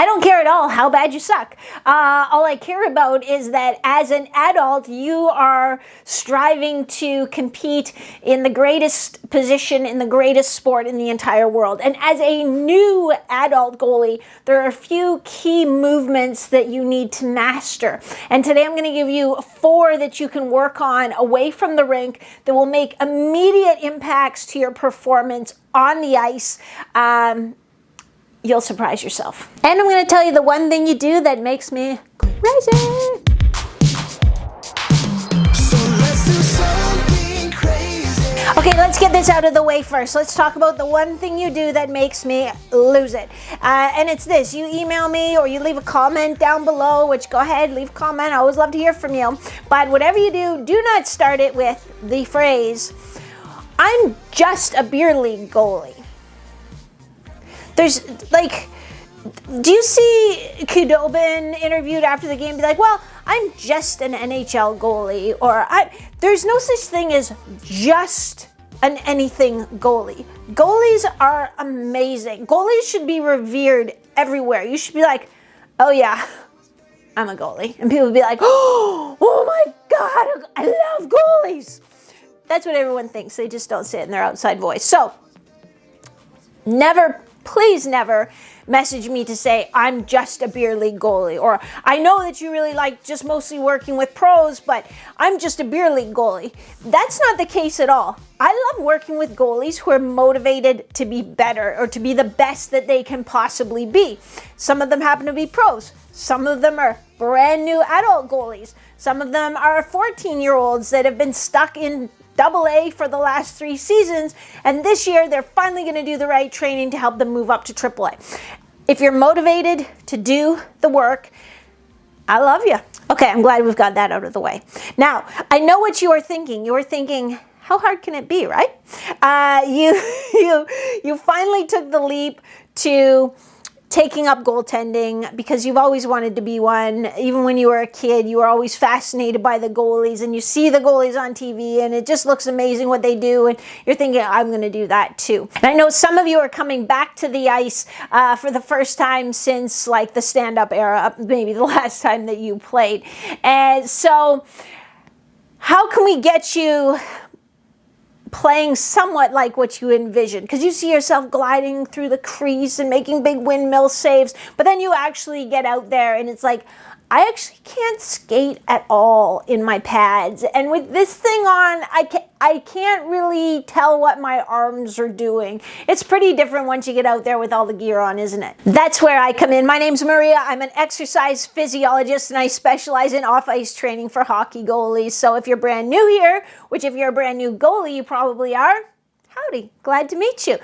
I don't care at all how bad you suck. All I care about is that as an adult, you are striving to compete in the greatest position, in the greatest sport in the entire world. And as a new adult goalie, there are a few key movements that you need to master. And today I'm going to give you 4 that you can work on away from the rink that will make immediate impacts to your performance on the ice. You'll surprise yourself. And I'm going to tell you the one thing you do that makes me crazy. So let's do something crazy. Okay, let's get this out of the way first. Let's talk about the one thing you do that makes me lose it. And it's this. You email me or you leave a comment down below, which go ahead, leave a comment. I always love to hear from you. But whatever you do, do not start it with the phrase, "I'm just a beer league goalie." There's like, do you see Kudobin interviewed after the game be like, "Well, I'm just an NHL goalie," or there's no such thing as just an anything goalie. Goalies are amazing. Goalies should be revered everywhere. You should be like, "Oh yeah, I'm a goalie." And people would be like, "Oh my God, I love goalies." That's what everyone thinks. They just don't say it in their outside voice. So never, please never message me to say, "I'm just a beer league goalie," or "I know that you really like just mostly working with pros, but I'm just a beer league goalie." That's not the case at all. I love working with goalies who are motivated to be better or to be the best that they can possibly be. Some of them happen to be pros. Some of them are brand new adult goalies. Some of them are 14-year-olds that have been stuck in AA for the last 3 seasons, and this year they're finally going to do the right training to help them move up to AAA. If you're motivated to do the work, I love you. Okay, I'm glad we've got that out of the way. Now, I know what you are thinking. You are thinking, how hard can it be, right? You finally took the leap to taking up goaltending because you've always wanted to be one. Even when you were a kid, you were always fascinated by the goalies, and you see the goalies on TV and it just looks amazing what they do, and you're thinking, I'm going to do that too. And I know some of you are coming back to the ice for the first time since like the stand-up era, maybe the last time that you played. And so how can we get you playing somewhat like what you envision? Because you see yourself gliding through the crease and making big windmill saves, but then you actually get out there and it's like, I actually can't skate at all in my pads. And with this thing on, I can't really tell what my arms are doing. It's pretty different once you get out there with all the gear on, isn't it? That's where I come in. My name's Maria. I'm an exercise physiologist and I specialize in off-ice training for hockey goalies. So if you're brand new here, which if you're a brand new goalie, you probably are, howdy, glad to meet you.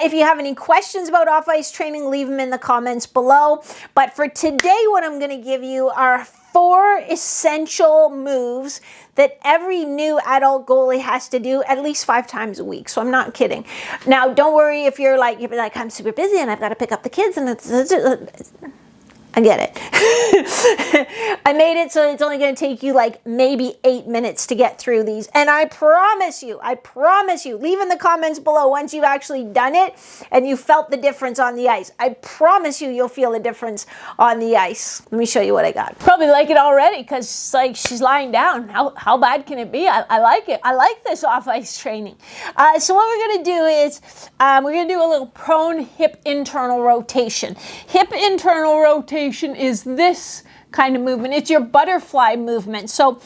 If you have any questions about off-ice training, leave them in the comments below. But for today, what I'm going to give you are 4 essential moves that every new adult goalie has to do at least 5 times a week. So I'm not kidding. Now, don't worry if you're like, I'm super busy and I've got to pick up the kids and I get it. I made it so it's only going to take you like maybe 8 minutes to get through these. And I promise you, leave in the comments below once you've actually done it and you felt the difference on the ice. I promise you'll feel the difference on the ice. Let me show you what I got. Probably like it already because like she's lying down. How bad can it be? I like it. I like this off-ice training. So what we're going to do is we're going to do a little prone hip internal rotation. Hip internal rotation is this kind of movement. It's your butterfly movement. So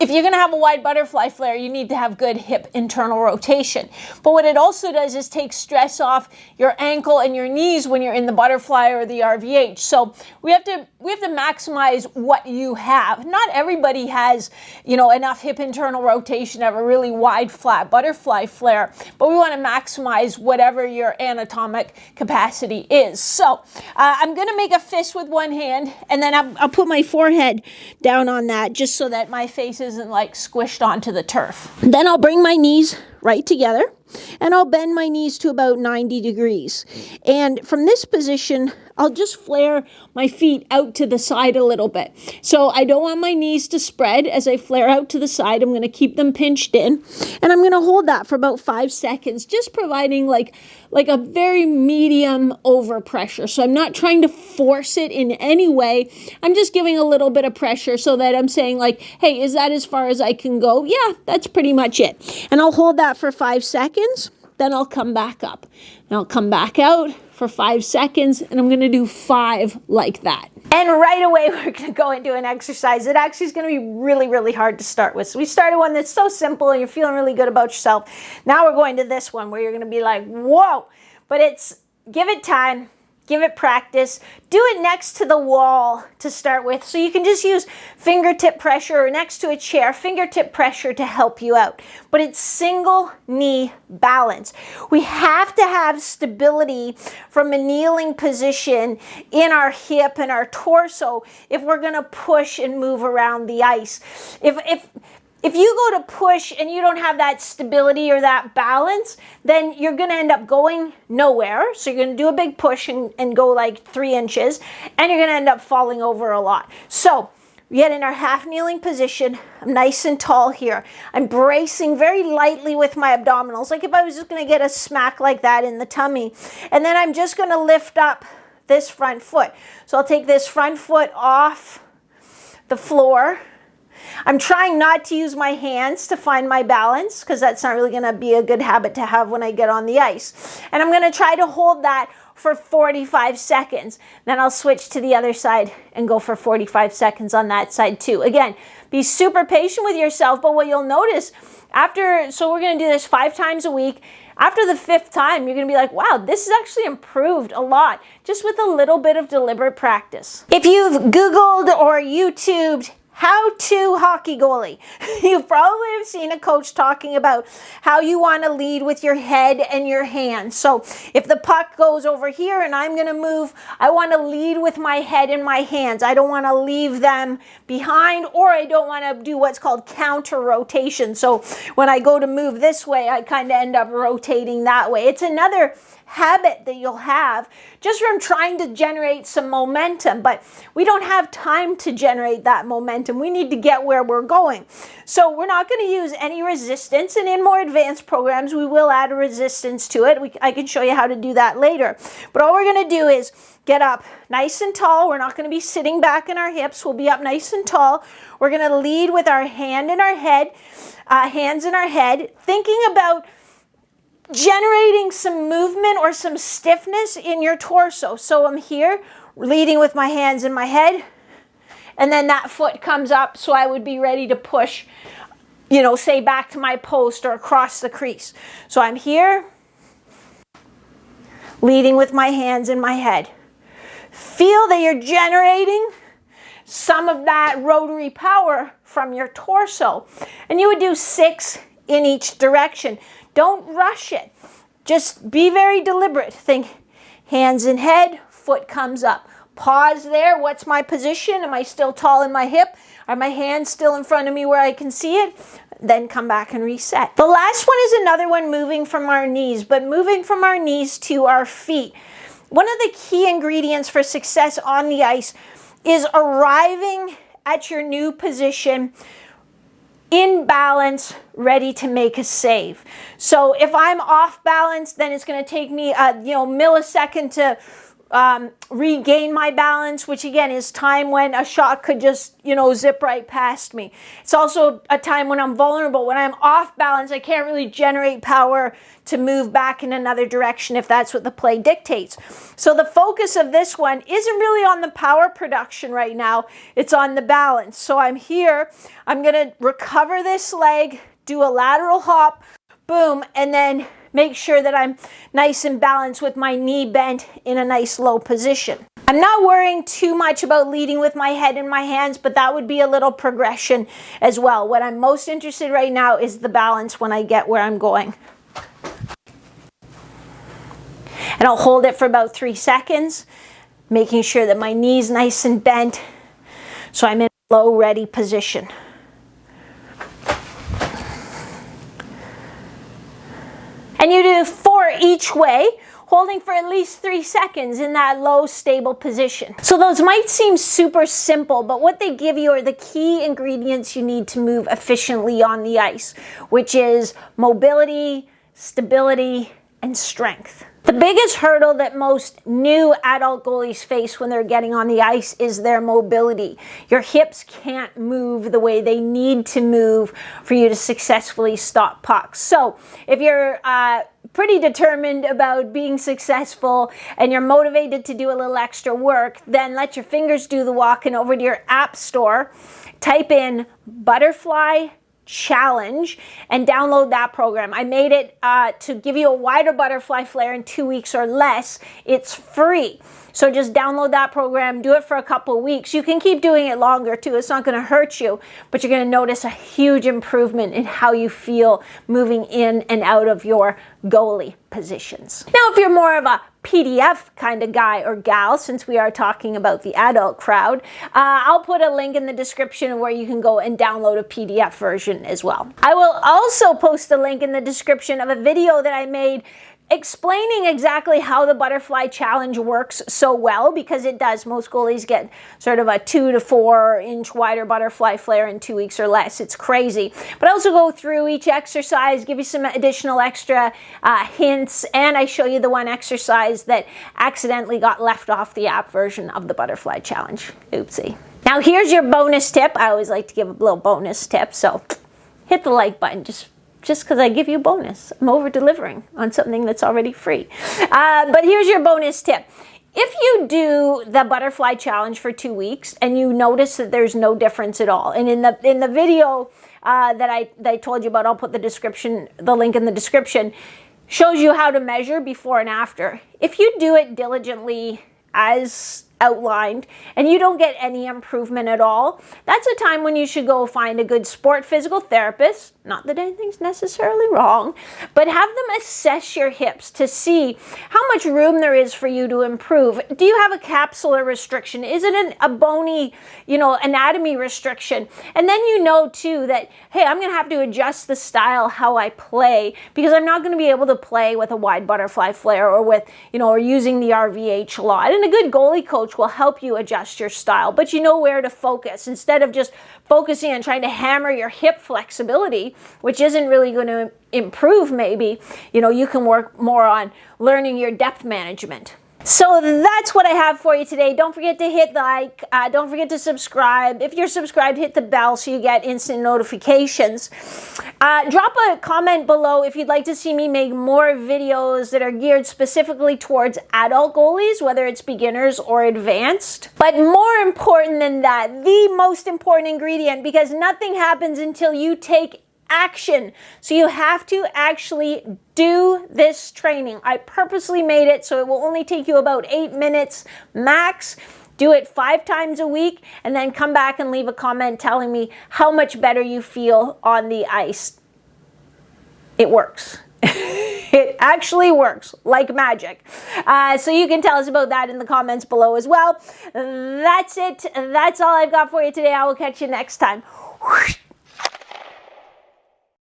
if you're going to have a wide butterfly flare, you need to have good hip internal rotation. But what it also does is take stress off your ankle and your knees when you're in the butterfly or the RVH. So we have to maximize what you have. Not everybody has, enough hip internal rotation to have a really wide, flat butterfly flare, but we want to maximize whatever your anatomic capacity is. So I'm going to make a fist with one hand, and then I'll put my forehead down on that just so that my face isn't like squished onto the turf. Then I'll bring my knees right together. and I'll bend my knees to about 90 degrees. And from this position, I'll just flare my feet out to the side a little bit. So I don't want my knees to spread as I flare out to the side. I'm going to keep them pinched in, and I'm going to hold that for about 5 seconds, just providing like a very medium overpressure. So I'm not trying to force it in any way. I'm just giving a little bit of pressure so that I'm saying like, hey, is that as far as I can go? Yeah, that's pretty much it. And I'll hold that for 5 seconds. Then I'll come back up. And I'll come back out for 5 seconds, and I'm going to do 5 like that. And right away, we're going to go into an exercise that actually is going to be really, really hard to start with. So we started one that's so simple, and you're feeling really good about yourself. Now we're going to this one where you're going to be like, whoa. But it's, give it time. Give it practice. Do it next to the wall to start with. So you can just use fingertip pressure or next to a chair, fingertip pressure to help you out. But it's single knee balance. We have to have stability from a kneeling position in our hip and our torso if we're going to push and move around the ice. If you go to push and you don't have that stability or that balance, then you're going to end up going nowhere. So you're going to do a big push and go like 3 inches, and you're going to end up falling over a lot. So we get in our half kneeling position. I'm nice and tall here. I'm bracing very lightly with my abdominals, like if I was just going to get a smack like that in the tummy. And then I'm just going to lift up this front foot. So I'll take this front foot off the floor. I'm trying not to use my hands to find my balance because that's not really going to be a good habit to have when I get on the ice. And I'm going to try to hold that for 45 seconds. Then I'll switch to the other side and go for 45 seconds on that side too. Again, be super patient with yourself, but what you'll notice so we're going to do this 5 times a week. After the 5th time, you're going to be like, wow, this has actually improved a lot just with a little bit of deliberate practice. If you've Googled or YouTubed how to hockey goalie, you probably have seen a coach talking about how you want to lead with your head and your hands. So if the puck goes over here and I'm going to move, I want to lead with my head and my hands. I don't want to leave them behind, or I don't want to do what's called counter rotation. So when I go to move this way, I kind of end up rotating that way. It's another habit that you'll have just from trying to generate some momentum, but we don't have time to generate that momentum. We need to get where we're going. So we're not going to use any resistance, and in more advanced programs we will add a resistance to it. I can show you how to do that later. But all we're going to do is get up nice and tall. We're not going to be sitting back in our hips. We'll be up nice and tall. We're going to lead with our hand in our head, hands in our head, thinking about generating some movement or some stiffness in your torso. So I'm here leading with my hands in my head, and then that foot comes up, so I would be ready to push, say back to my post or across the crease. So I'm here leading with my hands in my head. Feel that you're generating some of that rotary power from your torso, and you would do 6 in each direction. Don't rush it. Just be very deliberate. Think hands in head, foot comes up. Pause there. What's my position? Am I still tall in my hip? Are my hands still in front of me where I can see it? Then come back and reset. The last one is another one, moving from our knees, but moving from our knees to our feet. One of the key ingredients for success on the ice is arriving at your new position in balance, ready to make a save. So if I'm off balance, then it's going to take me a millisecond to regain my balance, which again is time when a shot could just zip right past me. It's also a time when I'm vulnerable. When I'm off balance, I can't really generate power to move back in another direction if that's what the play dictates. So the focus of this one isn't really on the power production right now, it's on the balance. So I'm here, I'm going to recover this leg, do a lateral hop, boom, and then make sure that I'm nice and balanced with my knee bent in a nice low position. I'm not worrying too much about leading with my head and my hands, but that would be a little progression as well. What I'm most interested right now is the balance when I get where I'm going. And I'll hold it for about 3 seconds, making sure that my knee's nice and bent, so I'm in a low ready position. And you do 4 each way, holding for at least 3 seconds in that low, stable position. So those might seem super simple, but what they give you are the key ingredients you need to move efficiently on the ice, which is mobility, stability, and strength. The biggest hurdle that most new adult goalies face when they're getting on the ice is their mobility. Your hips can't move the way they need to move for you to successfully stop pucks. So if you're pretty determined about being successful and you're motivated to do a little extra work, then let your fingers do the walking over to your app store, type in Butterfly Challenge and download that program. I made it to give you a wider butterfly flare in 2 weeks or less. It's free. So just download that program, do it for a couple weeks. You can keep doing it longer too. It's not going to hurt you, but you're going to notice a huge improvement in how you feel moving in and out of your goalie positions. Now, if you're more of a PDF kind of guy or gal, since we are talking about the adult crowd, I'll put a link in the description where you can go and download a PDF version as well. I will also post a link in the description of a video that I made explaining exactly how the butterfly challenge works so well, because it does. Most goalies get sort of a 2 to 4 inch wider butterfly flare in 2 weeks or less. It's crazy. But I also go through each exercise, give you some additional extra hints, and I show you the one exercise that accidentally got left off the app version of the butterfly challenge. Oopsie. Now here's your bonus tip. I always like to give a little bonus tip, so hit the like button just because I give you a bonus. I'm over-delivering on something that's already free. But here's your bonus tip. If you do the butterfly challenge for 2 weeks and you notice that there's no difference at all, and in the video that I told you about, I'll put the link in the description, shows you how to measure before and after. If you do it diligently as outlined and you don't get any improvement at all, that's a time when you should go find a good sport physical therapist. Not that anything's necessarily wrong, but have them assess your hips to see how much room there is for you to improve. Do you have a capsular restriction? Is it a bony, anatomy restriction? And then you know too that, hey, I'm going to have to adjust the style how I play, because I'm not going to be able to play with a wide butterfly flare or with, or using the RVH a lot. And a good goalie coach will help you adjust your style, but you know where to focus. Instead of just focusing on trying to hammer your hip flexibility, which isn't really going to improve, maybe, you can work more on learning your depth management. So that's what I have for you today. Don't forget to hit like, don't forget to subscribe. If you're subscribed, hit the bell so you get instant notifications. Drop a comment below if you'd like to see me make more videos that are geared specifically towards adult goalies, whether it's beginners or advanced. But more important than that, the most important ingredient, because nothing happens until you take action. So you have to actually do this training. I purposely made it so it will only take you about 8 minutes max. Do it 5 times a week and then come back and leave a comment telling me how much better you feel on the ice. It works. It actually works like magic. So you can tell us about that in the comments below as well. That's it. That's all I've got for you today. I will catch you next time.